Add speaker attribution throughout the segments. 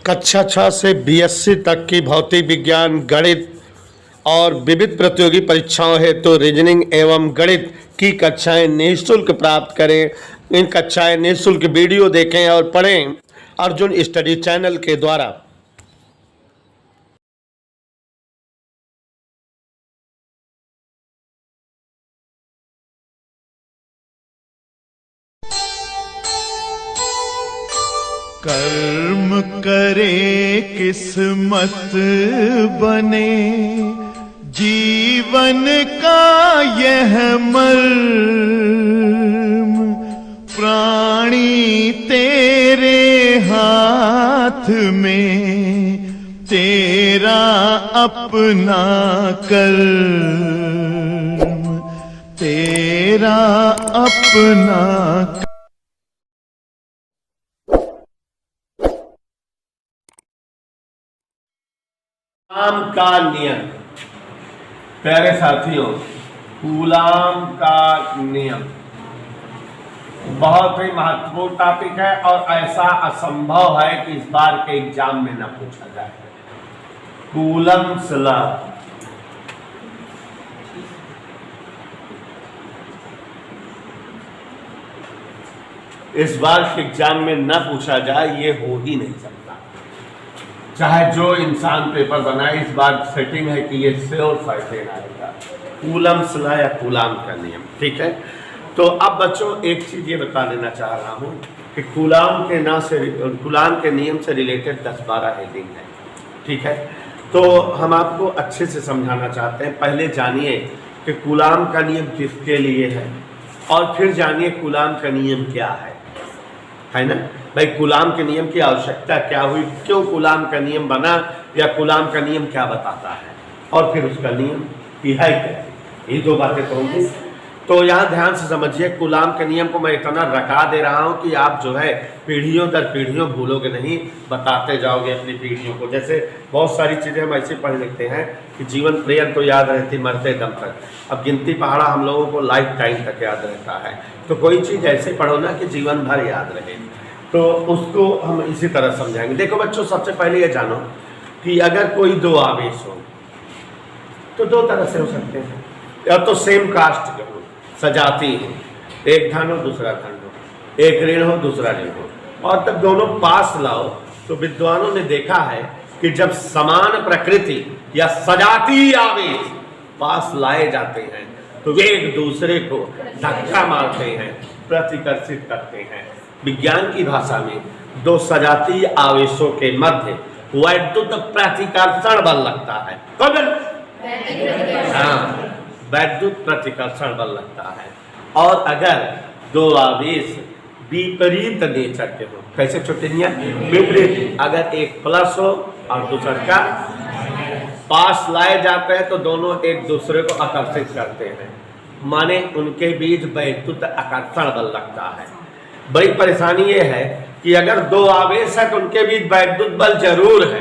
Speaker 1: कक्षा 6 से बीएससी तक की भौतिक विज्ञान, गणित और विविध प्रतियोगी परीक्षाओं हेतु रीजनिंग एवं गणित की कक्षाएं निःशुल्क प्राप्त करें। इन कक्षाएं निःशुल्क वीडियो देखें और पढ़ें अर्जुन स्टडी चैनल के द्वारा।
Speaker 2: कर्म करे किस्मत बने, जीवन का यह मर्म, प्राणी तेरे हाथ में, तेरा अपना कर्म, तेरा अपना
Speaker 1: कूलाम का नियम। प्यारे साथियों, कूलाम का नियम बहुत ही महत्वपूर्ण टॉपिक है और ऐसा असंभव है कि इस बार के एग्जाम में ना पूछा जाए। कूलम्स लॉ, इस बार के एग्जाम में ना पूछा जाए, ये हो ही नहीं सकता। चाहे जो इंसान पेपर बनाए, इस बार सेटिंग है कि ये श्योर फाइटेन आएगा। कूलम्स लॉ या कूलाम का नियम, ठीक है। तो अब बच्चों एक चीज ये बता देना चाह रहा हूँ कि कूलाम के नियम से रिलेटेड 10-12 हेडिंग है, ठीक है। तो हम आपको अच्छे से समझाना चाहते हैं। पहले जानिए कि कूलाम का नियम किसके लिए है और फिर जानिए कूलाम का नियम क्या है ना भाई। कूलाम के नियम की आवश्यकता क्या हुई, क्यों कूलाम का नियम बना, या कूलाम का नियम क्या बताता है, और फिर उसका नियम की है क्या, ये दो बातें तो होंगी। तो यहाँ ध्यान से समझिए, कूलाम के नियम को मैं इतना रखा दे रहा हूँ कि आप जो है पीढ़ियों दर पीढ़ियों भूलोगे नहीं, बताते जाओगे अपनी पीढ़ियों को। जैसे बहुत सारी चीज़ें हम ऐसे पढ़ लेते हैं कि जीवन पर्यंत तो याद रहती मरते दम तक। अब गिनती पहाड़ा हम लोगों को लाइफ टाइम तक याद रहता है, तो कोई चीज़ ऐसे पढ़ो ना कि जीवन भर याद रहे। तो उसको हम इसी तरह समझाएंगे। देखो बच्चों, सबसे पहले ये जानो कि अगर कोई दो आवेश हो तो दो तरह से हो सकते हैं। या तो सेम कास्ट के हो, सजाती हो, एक धन हो दूसरा धन हो, एक ऋण हो दूसरा ऋण हो, और तब दोनों पास लाओ। तो विद्वानों ने देखा है कि जब समान प्रकृति या सजाती आवेश पास लाए जाते हैं तो वे एक दूसरे को धक्का मारते हैं, प्रतिकर्षित करते हैं। विज्ञान की भाषा में दो सजातीय आवेशों के मध्य वैद्युत प्रतिकर्षण बल लगता है। कौन बल? हाँ, वैद्युत प्रतिकर्षण बल लगता है। और अगर दो आवेश विपरीत नेचर के हो, कैसे छोटेनिया विपरीत, अगर एक प्लस हो और दूसरा का पास लाए जाते हैं तो दोनों एक दूसरे को आकर्षित करते हैं, माने उनके बीच वैद्युत आकर्षण बल लगता है। बड़ी परेशानी ये है कि अगर दो आवेश है तो उनके बीच वैद्युत बल जरूर है।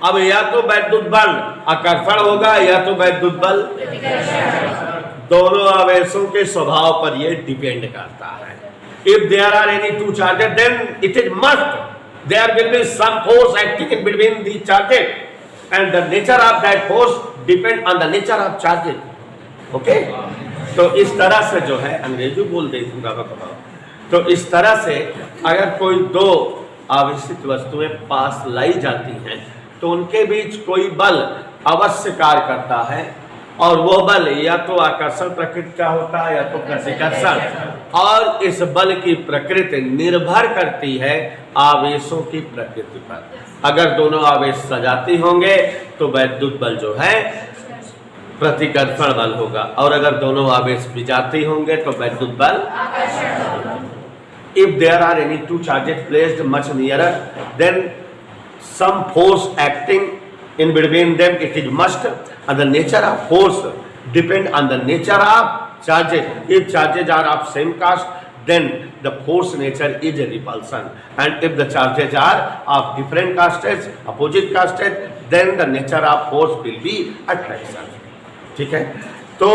Speaker 1: अब या तो वैद्युत बल आकर्षण होगा या तो वैद्युत बल, दोनों आवेशों के स्वभाव पर ये डिपेंड करता है। If there are any two charges, then it is must there will be some force acting in between these charges, and the nature of that force depend on the nature of charges. Okay? तो इस तरह से जो है, अंग्रेजी बोल दे दूंगा बताओ। तो इस तरह से अगर कोई दो आवेशित वस्तुएं पास लाई जाती हैं तो उनके बीच कोई बल अवश्य कार्य करता है, और वो बल या तो आकर्षण प्रकृति का होता है या तो प्रतिकर्षण। और इस बल की प्रकृति निर्भर करती है आवेशों की प्रकृति पर। अगर दोनों आवेश सजाती होंगे तो वैद्युत बल जो है प्रतिकर्षण बल होगा, और अगर दोनों आवेश विजाती होंगे तो वैद्युत बल। If there are any two charges placed much nearer, then some force acting in between them, it is must, and the nature of force depend on the nature of charges. If charges are of same cast, then the force nature is a repulsion, and if the charges are of different castes, opposite castes, then the nature of force will be attraction. ठीक है। तो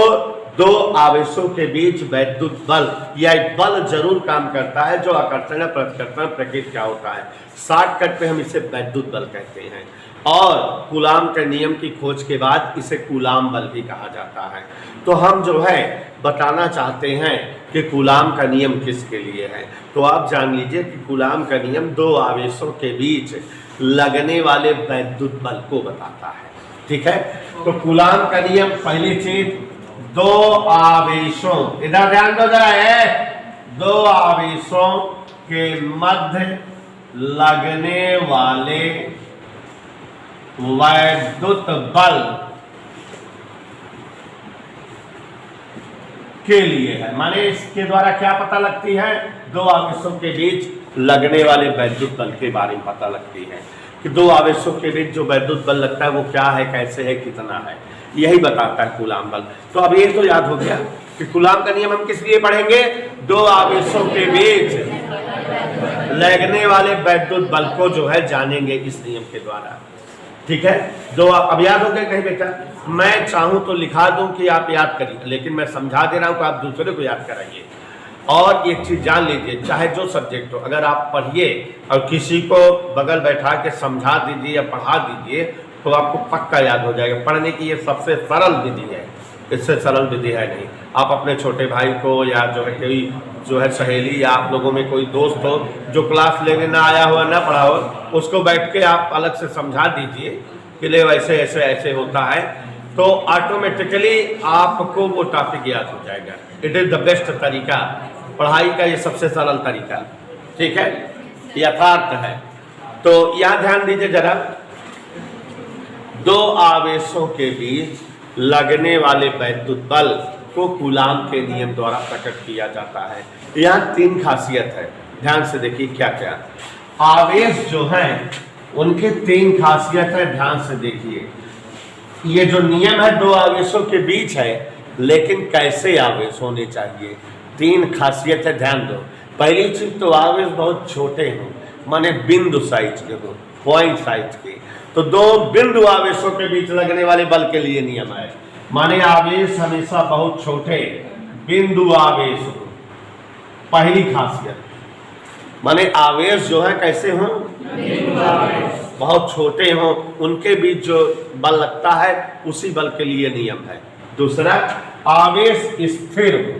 Speaker 1: दो आवेशों के बीच वैद्युत बल या एक बल जरूर काम करता है जो आकर्षण प्रतिकर्षण प्रकृति क्या होता है, शॉर्टकट पे हम इसे वैद्युत बल कहते हैं। और कूलाम के नियम की खोज के बाद इसे कूलाम बल भी कहा जाता है। तो हम जो है बताना चाहते हैं कि कूलाम का नियम किसके लिए है। तो आप जान लीजिए कि कूलाम का नियम दो आवेशों के बीच लगने वाले वैद्युत बल को बताता है। ठीक है, तो कूलाम का नियम पहली चीज, दो आवेशों, इधर ध्यान दो जरा है, दो आवेशों के मध्य लगने वाले वैद्युत बल के लिए है। माने इसके द्वारा क्या पता लगती है, दो आवेशों के बीच लगने वाले वैद्युत बल के बारे में पता लगती है कि दो आवेशों के बीच जो वैद्युत बल लगता है वो क्या है, कैसे है, कितना है, यही बताता है कूलाम बल। तो अब ये तो याद हो गया कि कूलाम का नियम हम किस लिए पढ़ेंगे, दो आवेशों के बीच लगने वाले वैद्युत बल को जो है जानेंगे इस नियम के द्वारा। ठीक है, दो अब याद हो गया कहीं बेटा, मैं चाहूं तो लिखा दूं कि आप याद करिए, लेकिन मैं समझा दे रहा हूं कि आप दूसरे को याद कराइए। और एक चीज जान लीजिए, चाहे जो सब्जेक्ट हो, अगर आप पढ़िए और किसी को बगल बैठा के समझा दीजिए या पढ़ा दीजिए तो आपको पक्का याद हो जाएगा। पढ़ने की ये सबसे सरल विधि है, इससे सरल विधि है नहीं। आप अपने छोटे भाई को या जो है कोई जो है सहेली या आप लोगों में कोई दोस्त हो जो क्लास लेने ना आया हो ना पढ़ा हो, उसको बैठ के आप अलग से समझा दीजिए कि ले वैसे ऐसे ऐसे होता है, तो ऑटोमेटिकली आपको वो टॉपिक याद हो जाएगा। इट इज द बेस्ट तरीका, पढ़ाई का ये सबसे सरल तरीका। ठीक है, यथार्थ है। तो यहाँ ध्यान दीजिए जरा, दो आवेशों के बीच लगने वाले वैद्युत बल को कूलाम के नियम द्वारा प्रकट किया जाता है। यहाँ तीन खासियत है, ध्यान से देखिए क्या क्या। आवेश जो हैं उनके तीन खासियत है, ध्यान से देखिए। ये जो नियम है दो आवेशों के बीच है, लेकिन कैसे आवेश होने चाहिए, तीन खासियत है, ध्यान दो। पहली चीज तो आवेश बहुत छोटे हों, माने बिंदु साइज के हो, पॉइंट साइज के। तो दो बिंदु आवेशों के बीच लगने वाले बल के लिए नियम है, माने आवेश हमेशा बहुत छोटे बिंदु आवेश हो। पहली खासियत, माने आवेश जो है कैसे हो, बहुत छोटे हों, उनके बीच जो बल लगता है उसी बल के लिए नियम है। दूसरा, आवेश स्थिर हो,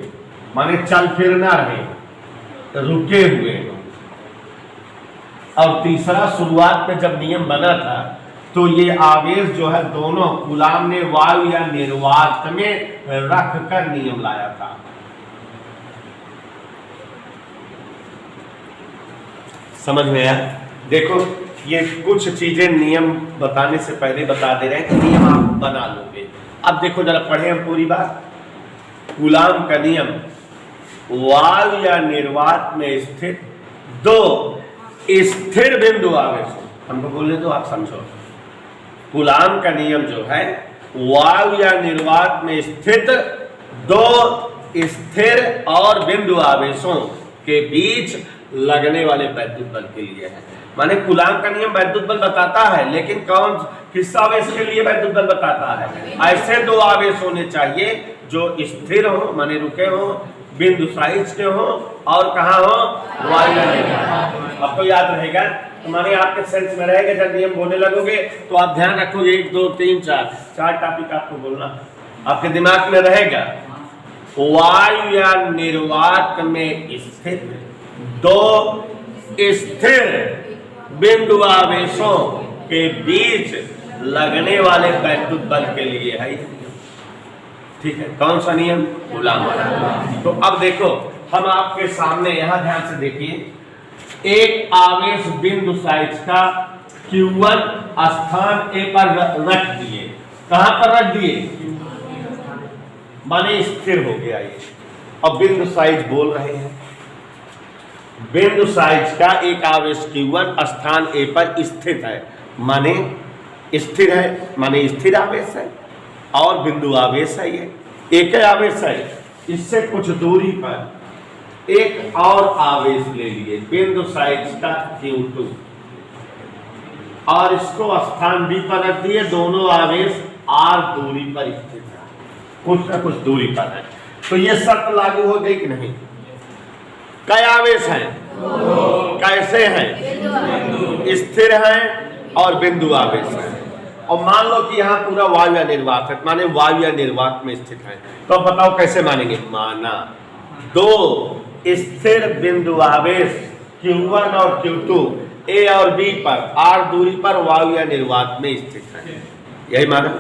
Speaker 1: माने चल फिर ना रहे, रुके हुए हो। और तीसरा, शुरुआत में जब नियम बना था तो ये आवेश जो है दोनों कूलाम ने वायु या निर्वात में रख कर नियम लाया था। समझ में आया? देखो ये कुछ चीजें नियम बताने से पहले बता दे रहे हैं कि नियम आप बना लोगे। अब देखो जरा पढ़े हम पूरी बात। कूलाम का नियम वायु या निर्वात में स्थित दो स्थिर बिंदु आवेश, हमको बोले तो आप समझो। कूलाम का नियम जो है वायु या निर्वात में स्थित दो स्थिर और बिंदु आवेशों के बीच लगने वाले वैद्युत बल के लिए है। माने कूलाम का नियम वैद्युत बल बताता है, लेकिन कौन किस आवेश के लिए वैद्युत बल बताता है? ऐसे दो आवेश होने चाहिए जो स्थिर हो, माने रुके हो, बिंदु साइज के हो और कहाँ हो, वायु या निर्वात। आपको याद रहेगा, तुम्हारे आपके सेंस में रहेगा। जब नियम बोलने लगोगे तो आप ध्यान रखो, 1 2 3 4 टॉपिक आपको बोलना आपके दिमाग में रहेगा। वायु या निर्वात में स्थित दो स्थिर बिंदु आवेशों के बीच लगने वाले वैद्युत बल के लिए है। ठीक है, कौन सा नियम? कूलाम वाला। तो अब देखो हम आपके सामने यहां ध्यान से देखिए, एक आवेश बिंदु साइज का Q1 स्थान A पर रख दिए। कहां पर रख दिए? माने स्थिर हो गया ये। अब बिंदु साइज बोल रहे हैं, बिंदु साइज का एक आवेश Q1 स्थान A पर स्थित है, माने स्थिर है, माने स्थिर आवेश है और बिंदु आवेश है। ये एक आवेश है, इससे कुछ दूरी पर एक और आवेश ले लिए बिंदु साइज का Q2 और इसको स्थान B पर रख दिए। दोनों आवेश R दूरी पर स्थित है। कुछ न कुछ दूरी पर है। तो ये शर्त लागू हो गई कि नहीं? कई आवेश हैं, कैसे हैं? स्थिर हैं और बिंदु आवेश हैं। और मान लो कि यहाँ पूरा वायु या निर्वात है, माने वायु या निर्वात में स्थित है, तो अब बताओ कैसे मानेंगे? माना दो स्थिर बिंदु आवेश Q1 और Q2 A और B पर R दूरी पर वायु या निर्वात में स्थित है, यही माना।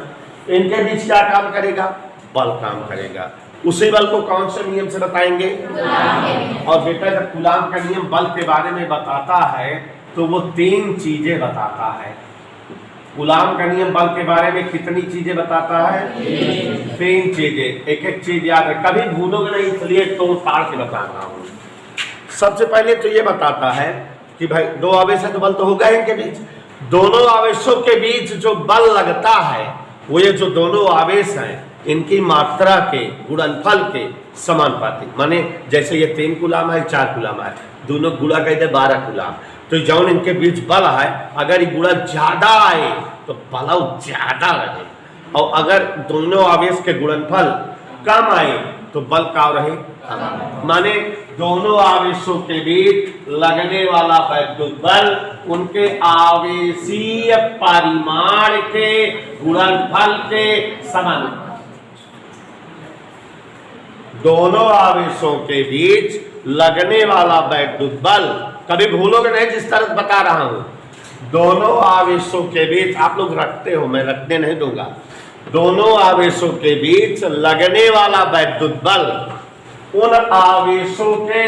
Speaker 1: इनके बीच क्या काम करेगा? बल काम करेगा। उसी बल को कौन से नियम से बताएंगे? और बेटा जब कूलाम का नियम बल के बारे में बताता है तो वो 3 चीजें बताता है। कूलाम का नियम बल के बारे में कितनी चीजें बताता है? 3 चीजें। एक एक चीज याद है, कभी भूलोगे नहीं, इसलिए तो ताड़ के बता रहा हूं। सबसे पहले तो ये बताता है कि भाई 2 आवेश है तो बल तो होगा इनके बीच। दोनों आवेशों के बीच जो बल लगता है वो ये जो दोनों आवेश हैं इनकी मात्रा के गुणनफल के समानुपाती, माने जैसे ये 3 कूलाम है 4 कूलाम है, दोनों गुणा कर दे 12 कूलाम। तो जौन इनके बीच बल है अगर ये गुणा ज्यादा आए तो बल ज्यादा रहे, और अगर दोनों आवेश के गुणनफल कम आए तो बल का रहे। माने दोनों आवेशों के बीच लगने वाला वैद्युत बल उनके आवेशीय परिमाण के गुणनफल के समानुपाती। दोनों आवेशों के बीच लगने वाला वैद्युत बल, कभी भूलोगे नहीं जिस तरह बता रहा हूं, दोनों आवेशों के बीच, आप लोग रखते हो मैं रखने नहीं दूंगा, दोनों आवेशों के बीच लगने वाला वैद्युत बल उन आवेशों के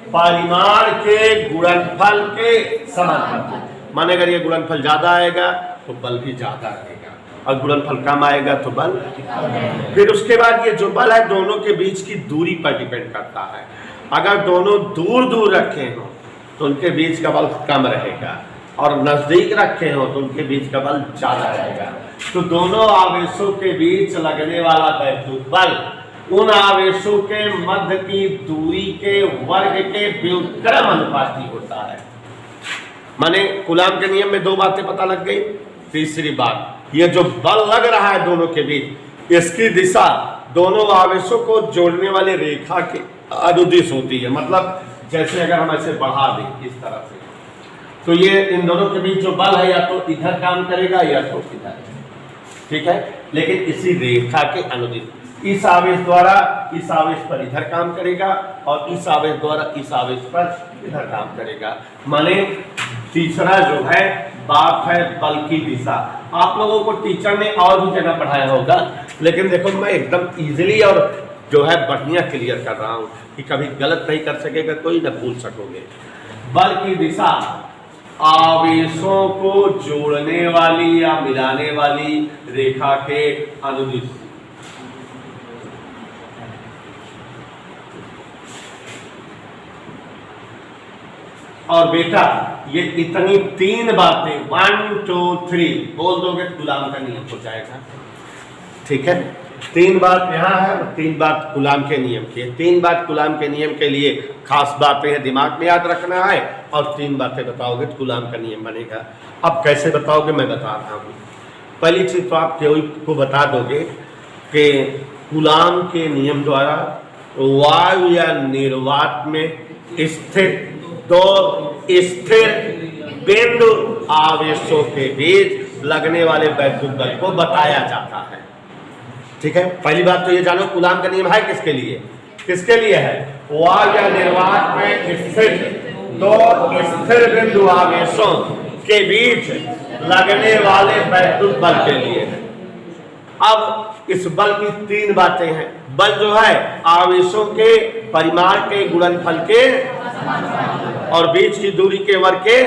Speaker 1: परिमाण के गुणनफल के समानुपाती। माने अगर ये गुणनफल ज्यादा आएगा तो बल भी ज्यादा रहेगा, और गुणनफल कम आएगा तो बल। फिर उसके बाद ये जो बल है दोनों के बीच की दूरी पर डिपेंड करता है। अगर दोनों दूर दूर रखे हो तो उनके बीच का बल कम रहेगा, और नजदीक रखे हो तो उनके बीच का बल ज्यादा रहेगा। तो दोनों आवेशों के बीच लगने वाला वैद्युत बल उन आवेशों के मध्य की दूरी के वर्ग के व्युत्क्रम अनुपाती होता है। माने कूलाम के नियम में 2 बातें पता लग गई। तीसरी बात, ये जो बल लग रहा है दोनों के बीच, इसकी दिशा दोनों आवेशों को जोड़ने वाली रेखा के अनुदिश होती है। मतलब जैसे अगर हम ऐसे बढ़ा दें इस तरह से, तो ये इन दोनों के बीच जो बल है या तो इधर काम करेगा या तो इधर, ठीक है, लेकिन इसी रेखा के अनुदिश। इस आवेश द्वारा इस आवेश पर इधर काम करेगा और इस आवेश द्वारा इस आवेश पर इधर काम करेगा। माने तीसरा जो है बात है बल की दिशा। आप लोगों को टीचर ने और भी जगह पढ़ाया होगा, लेकिन देखो मैं एकदम इजीली और जो है बढ़िया क्लियर कर रहा हूं कि कभी गलत नहीं कर सकेगा कोई, न भूल सकोगे। बल की दिशा आवेशों को जोड़ने वाली या मिलाने वाली रेखा के अनुदिश। और बेटा ये इतनी 3 बातें 1 2 3 बोल दोगे कूलाम का नियम हो जाएगा, ठीक है। 3 बात यहाँ है और 3 बात कूलाम के नियम की है। 3 बात कूलाम के नियम के लिए खास बातें हैं, दिमाग में याद रखना है, और 3 बातें बताओगे तो कूलाम का नियम बनेगा। अब कैसे बताओगे मैं बता रहा हूँ। पहली चीज तो आप को बता दोगे कि कूलाम के नियम द्वारा वायु या निर्वात में स्थित 2 स्थिर बिंदु आवेशों के बीच लगने वाले वैद्युत बल को बताया जाता है, ठीक है। पहली बात तो ये जानो कूलाम का नियम है किसके लिए? किसके लिए है? वायु या निर्वात में स्थित 2 स्थिर बिंदु आवेशों के बीच लगने वाले वैद्युत बल के लिए है। अब इस बल की 3 बातें हैं। बल जो है आवेशों के परिमाण के गुणनफल के और बीच की दूरी के वर्ग के,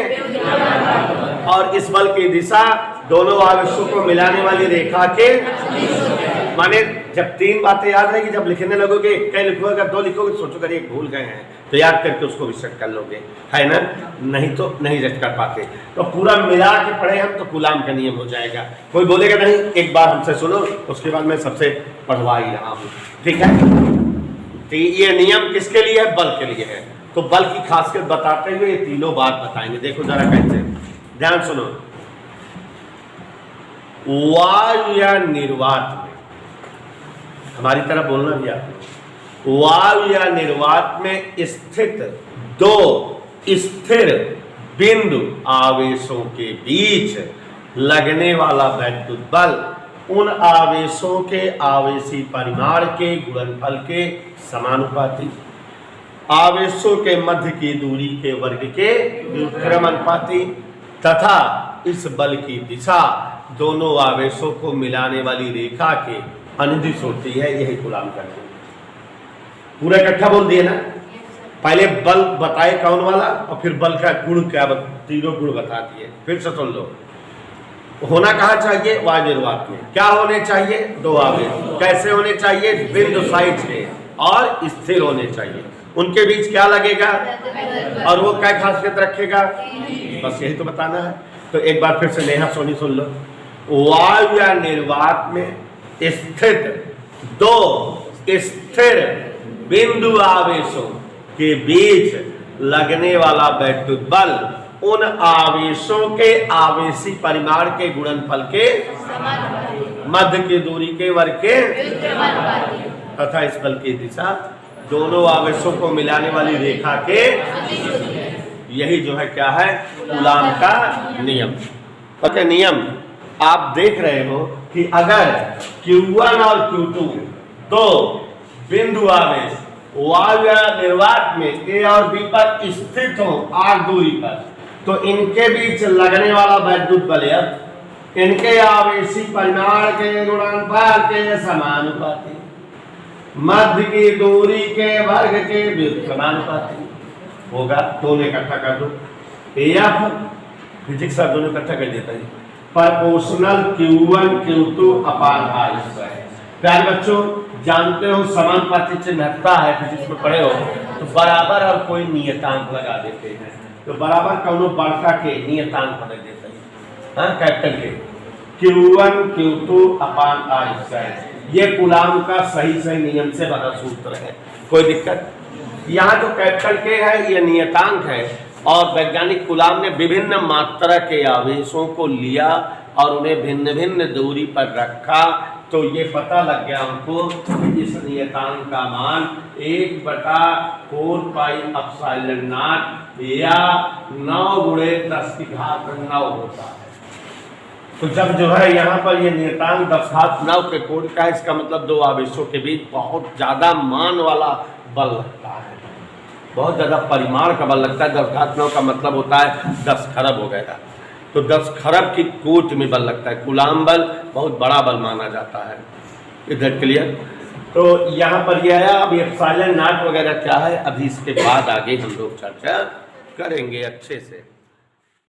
Speaker 1: और इस बल की दिशा दोनों आवेशों को मिलाने वाली रेखा के। माने जब 3 बातें याद रहेगी, जब लिखने लगोगे कई लिखोगे, अगर 2 लिखोगे सोचो कर एक भूल गए हैं तो याद करके उसको भी सेट कर लोगे, है ना, नहीं तो नहीं सेट कर पाते। तो पूरा मिला के पढ़े हम तो कूलाम का नियम हो जाएगा। कोई बोलेगा नहीं, एक बार हमसे सुनो, उसके बाद मैं सबसे पढ़वा ही रहा हूँ, ठीक है। तो ये नियम किसके लिए है? बल के लिए है। तो बल की खासियत बताते हुए ये तीनों बात बताएंगे। देखो जरा कैसे, ध्यान सुनो। वायु या निर्वात में हमारी तरफ बोलना भी आपने। वायु या निर्वात में स्थित दो स्थिर बिंदु आवेशों के बीच लगने वाला वैद्युत बल उन आवेशों के आवेशी परिमाण के गुणनफल के समानुपाती, आवेशों के मध्य की दूरी के वर्ग के व्युत्क्रमानुपाती तथा इस बल की दिशा दोनों आवेशों को मिलाने वाली रेखा के अनुदिश होती है। यही कूलाम का नियम। पूरा इकट्ठा बोल दिए ना। पहले बल बताए कौन वाला और फिर बल का गुण क्या, तीनों गुण बता दिए। फिर से सुन लो। होना कहाँ चाहिए? वायु निर्वात में क्या होने चाहिए? दो आवेश। कैसे होने चाहिए? बिंदु साइज के और स्थिर होने चाहिए। उनके बीच क्या लगेगा और वो क्या खासियत रखेगा? बस यही तो बताना है। तो एक बार फिर से नेहा सोनी सुन लो। वायु या निर्वात में स्थित दो स्थिर बिंदु आवेशों के बीच लगने वाला वैद्युत बल उन आवेशों के आवेशी परिमाण के गुणनफल के मध्य की दूरी के वर्ग के तथा इस बल की दिशा दोनों आवेशों को मिलाने वाली रेखा के, यही जो है क्या है? कूलाम का नियम। ओके, नियम आप देख रहे हो कि अगर Q1 और Q2 दो बिंदु आवेश वायु या निर्वात में A और B पर स्थित हो r दूरी पर, तो इनके बीच लगने वाला वैद्युत बल इनके आवेशी परिमाण के गुणनफल के समानुपाती, मध्य की दूरी के वर्ग के व्युत्क्रमानुपाती होगा। दोनों इकट्ठा कर दो। F फिजिक्स का दोनों इकट्ठा कर देता है। प्रोपोर्शनल Q1 Q2 अपान r²। प्यारे बच्चों, जानते हो समानुपाती चिन्ह हटता है, फिजिक्स में पढ़े हो तो बराबर और कोई नियतांक लगा देते हैं। तो बराबर कौनो बड़का के नियतांक बदल देते हैं, हाँ, कैपिटल के Q1 Q2 अपान r²। ये कूलाम का सही नियम से बना सूत्र है। कोई दिक्कत? यहाँ जो कैपिटल के है ये नियतांक है और वैज्ञानिक कूलाम ने विभिन्न मात्रा के आवेशों को लिया और उन्हें भिन्न भिन्न दूरी पर रखा, तो ये पता लग गया हमको कि इस नियतांक का मान 1/4 पाई एप्सिलॉन नॉट या 9 × 10⁹ होता है। तो जब जो है यहाँ पर ये नियतांक 10⁹ के कोण का है, इसका मतलब दो आवेशों के बीच बहुत ज्यादा मान वाला बल लगता है, बहुत ज्यादा परिमाण का बल लगता है। 10⁹ का मतलब होता है 10 खरब हो गया। तो 10 खरब की कोट में बल लगता है। कूलाम बल बहुत बड़ा बल माना जाता है। इधर क्लियर? तो यहाँ पर यह है। अब एप्सिलॉन नॉट वगैरह क्या है, अभी इसके बाद आगे हम लोग चर्चा करेंगे अच्छे से।